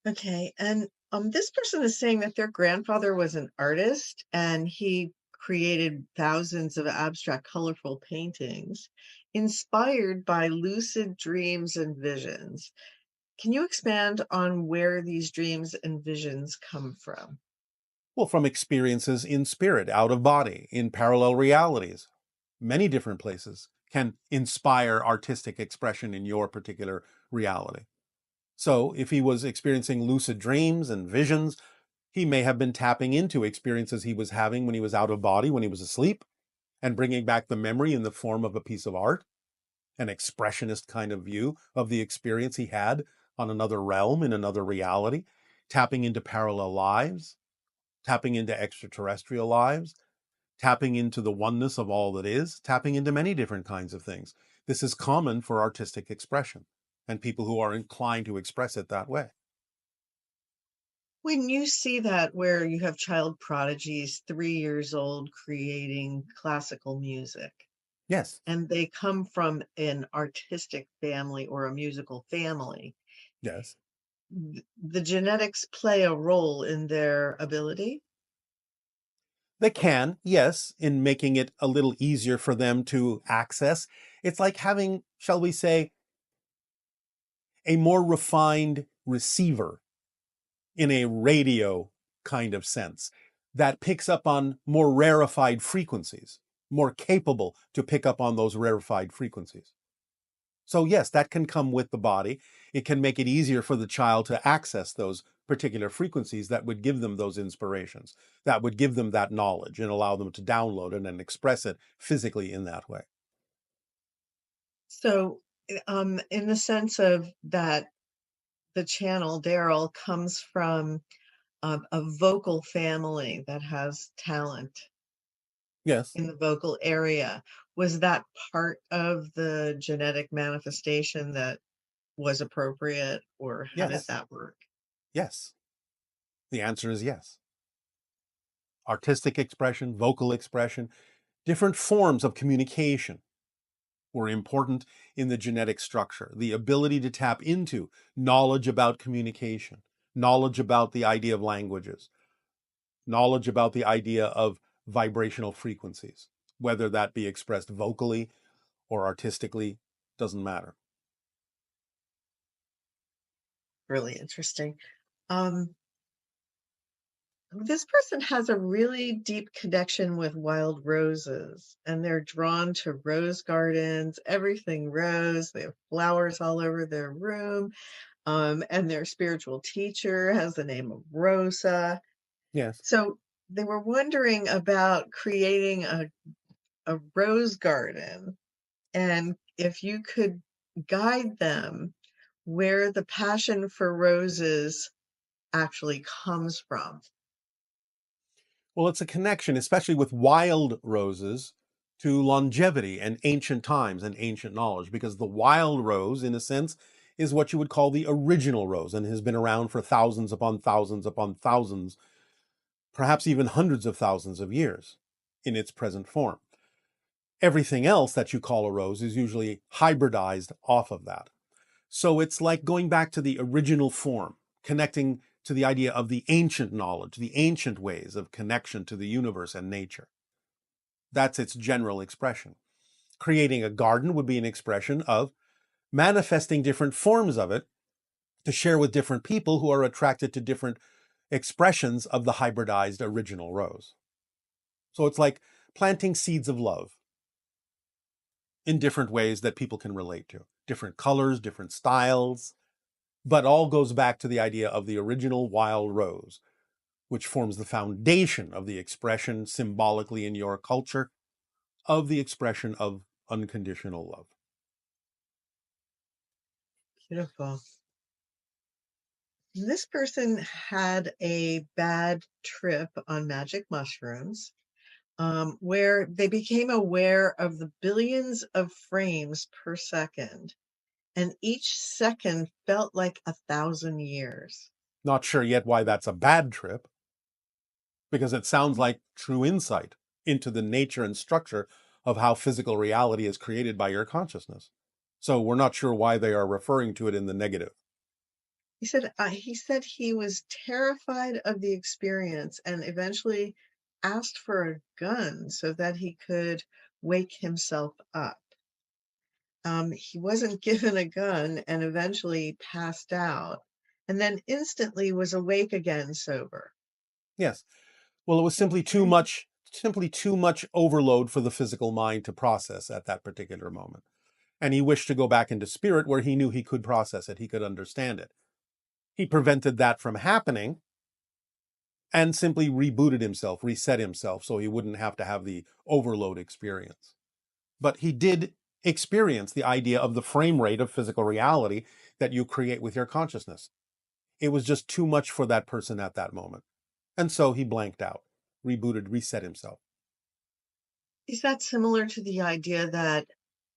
Okay. And this person is saying that their grandfather was an artist and he created thousands of abstract, colorful paintings inspired by lucid dreams and visions. Can you expand on where these dreams and visions come from? Well, from experiences in spirit, out of body, in parallel realities, many different places can inspire artistic expression in your particular reality. So, if he was experiencing lucid dreams and visions, he may have been tapping into experiences he was having when he was out of body, when he was asleep, and bringing back the memory in the form of a piece of art, an expressionist kind of view of the experience he had on another realm, in another reality, tapping into parallel lives, tapping into extraterrestrial lives, tapping into the oneness of all that is, tapping into many different kinds of things. This is common for artistic expression and people who are inclined to express it that way. When you see that where you have child prodigies, 3 years old, creating classical music, Yes, and they come from an artistic family or a musical family, yes. the genetics play a role in their ability? They can, yes, in making it a little easier for them to access. It's like having, shall we say, a more refined receiver in a radio kind of sense that picks up on more rarefied frequencies, more capable to pick up on those rarefied frequencies. So, yes, that can come with the body. It can make it easier for the child to access those particular frequencies that would give them those inspirations, that would give them that knowledge and allow them to download it and express it physically in that way. So, in the sense of that, the channel, Daryl, comes from a vocal family that has talent Yes, in the vocal area. Was that part of the genetic manifestation that was appropriate, or how did yes, that work? yes. The answer is yes. Artistic expression, vocal expression, different forms of communication were important in the genetic structure. The ability to tap into knowledge about communication, knowledge about the idea of languages, knowledge about the idea of vibrational frequencies, whether that be expressed vocally or artistically, doesn't matter. Really interesting. Um, this person has a really deep connection with wild roses, and they're drawn to rose gardens, everything rose. They have flowers all over their room. And their spiritual teacher has the name of Rosa. Yes. So they were wondering about creating a rose garden, and if you could guide them where the passion for roses actually comes from. Well, it's a connection, especially with wild roses, to longevity and ancient times and ancient knowledge, because the wild rose, in a sense, is what you would call the original rose and has been around for thousands upon thousands, perhaps even hundreds of thousands of years in its present form. Everything else that you call a rose is usually hybridized off of that. So it's like going back to the original form, connecting to the idea of the ancient knowledge, the ancient ways of connection to the universe and nature. That's its general expression. Creating a garden would be an expression of manifesting different forms of it to share with different people who are attracted to different expressions of the hybridized original rose. So it's like planting seeds of love in different ways that people can relate to, different colors, different styles, but all goes back to the idea of the original wild rose, which forms the foundation of the expression symbolically in your culture of the expression of unconditional love. Beautiful. This person had a bad trip on magic mushrooms, where they became aware of the billions of frames per second, and each second felt like 1,000 years. Not sure yet why that's a bad trip, because it sounds like true insight into the nature and structure of how physical reality is created by your consciousness. So we're not sure why they are referring to it in the negative. He said he was terrified of the experience and eventually asked for a gun so that he could wake himself up. He wasn't given a gun and eventually passed out, and then instantly was awake again sober. Yes. Well, it was Okay. simply too much overload for the physical mind to process at that particular moment. And he wished to go back into spirit where he knew he could process it, he could understand it. He prevented that from happening and simply rebooted himself, reset himself so he wouldn't have to have the overload experience. But he did experience the idea of the frame rate of physical reality that you create with your consciousness. It was just too much for that person at that moment. And so he blanked out, rebooted, reset himself. Is that similar to the idea that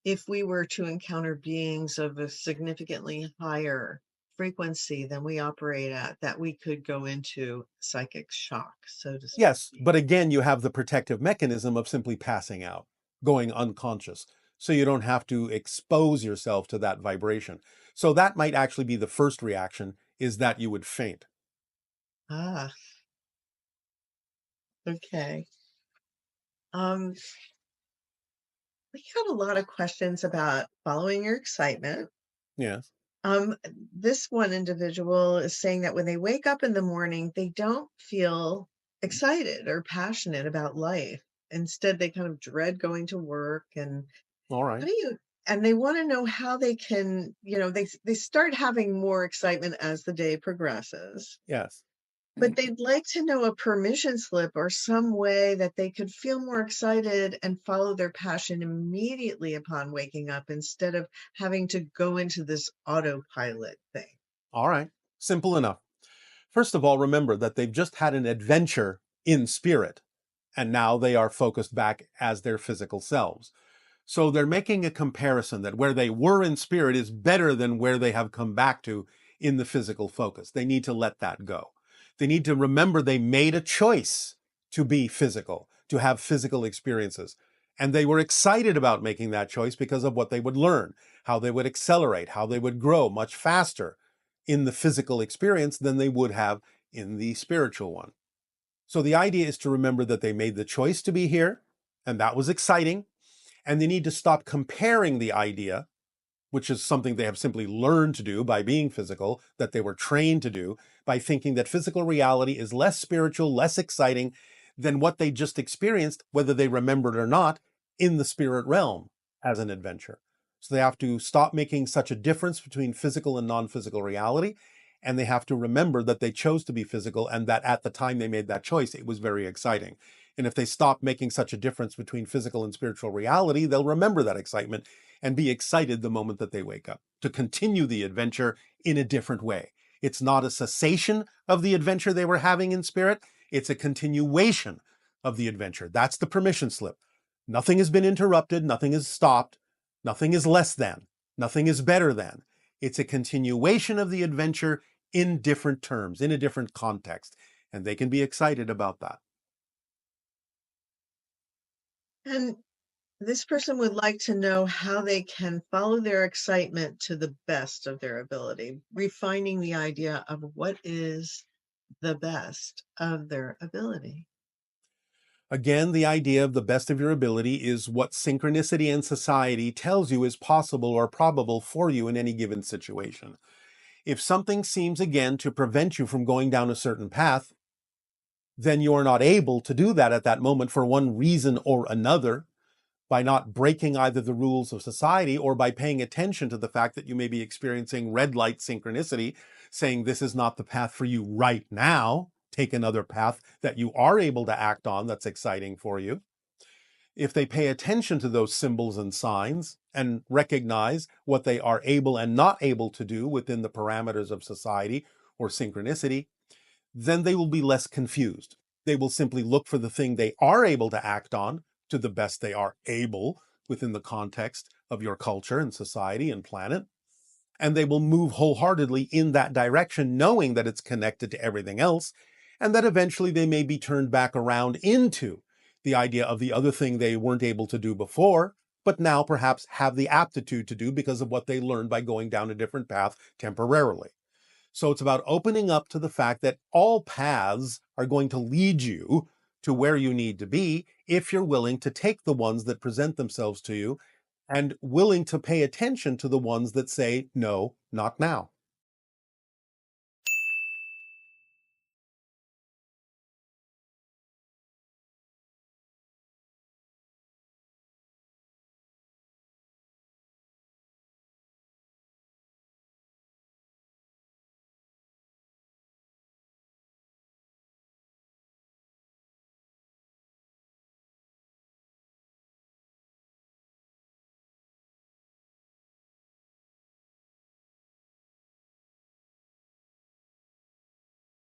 if we were to encounter beings of a significantly higher frequency than we operate at, that we could go into psychic shock, so to Yes, speak? but again, you have the protective mechanism of simply passing out, going unconscious. So you don't have to expose yourself to that vibration. So that might actually be the first reaction, is that you would faint. Ah, okay. Um, we got a lot of questions about following your excitement. Yes. Um, this one individual is saying that when they wake up in the morning, they don't feel excited or passionate about life. Instead, they kind of dread going to work. And All how right. do you and they want to know how they can, they start having more excitement as the day progresses. Yes. But they'd like to know a permission slip or some way that they could feel more excited and follow their passion immediately upon waking up instead of having to go into this autopilot thing. All right. Simple enough. First of all, remember that they've just had an adventure in spirit, and now they are focused back as their physical selves. So they're making a comparison that where they were in spirit is better than where they have come back to in the physical focus. They need to let that go. They need to remember they made a choice to be physical, to have physical experiences. And they were excited about making that choice because of what they would learn, how they would accelerate, how they would grow much faster in the physical experience than they would have in the spiritual one. So the idea is to remember that they made the choice to be here, and that was exciting. And they need to stop comparing the idea, which is something they have simply learned to do by being physical, that they were trained to do, by thinking that physical reality is less spiritual, less exciting than what they just experienced, whether they remembered or not, in the spirit realm as an adventure. So they have to stop making such a difference between physical and non physical reality. And they have to remember that they chose to be physical and that at the time they made that choice, it was very exciting. And if they stop making such a difference between physical and spiritual reality, they'll remember that excitement and be excited the moment that they wake up to continue the adventure in a different way. It's not a cessation of the adventure they were having in spirit, it's a continuation of the adventure. That's the permission slip. Nothing has been interrupted, nothing is stopped, nothing is less than, nothing is better than. It's a continuation of the adventure in different terms, in a different context. And they can be excited about that. And this person would like to know how they can follow their excitement to the best of their ability, refining the idea of what is the best of their ability. Again, the idea of the best of your ability is what synchronicity and society tells you is possible or probable for you in any given situation. If something seems again to prevent you from going down a certain path, then you're not able to do that at that moment for one reason or another, by not breaking either the rules of society or by paying attention to the fact that you may be experiencing red light synchronicity, saying this is not the path for you right now. Take another path that you are able to act on that's exciting for you. If they pay attention to those symbols and signs and recognize what they are able and not able to do within the parameters of society or synchronicity, then they will be less confused. They will simply look for the thing they are able to act on to the best they are able within the context of your culture and society and planet. And they will move wholeheartedly in that direction, knowing that it's connected to everything else, and that eventually they may be turned back around into the idea of the other thing they weren't able to do before, but now perhaps have the aptitude to do because of what they learned by going down a different path temporarily. So it's about opening up to the fact that all paths are going to lead you to where you need to be if you're willing to take the ones that present themselves to you and willing to pay attention to the ones that say, no, not now.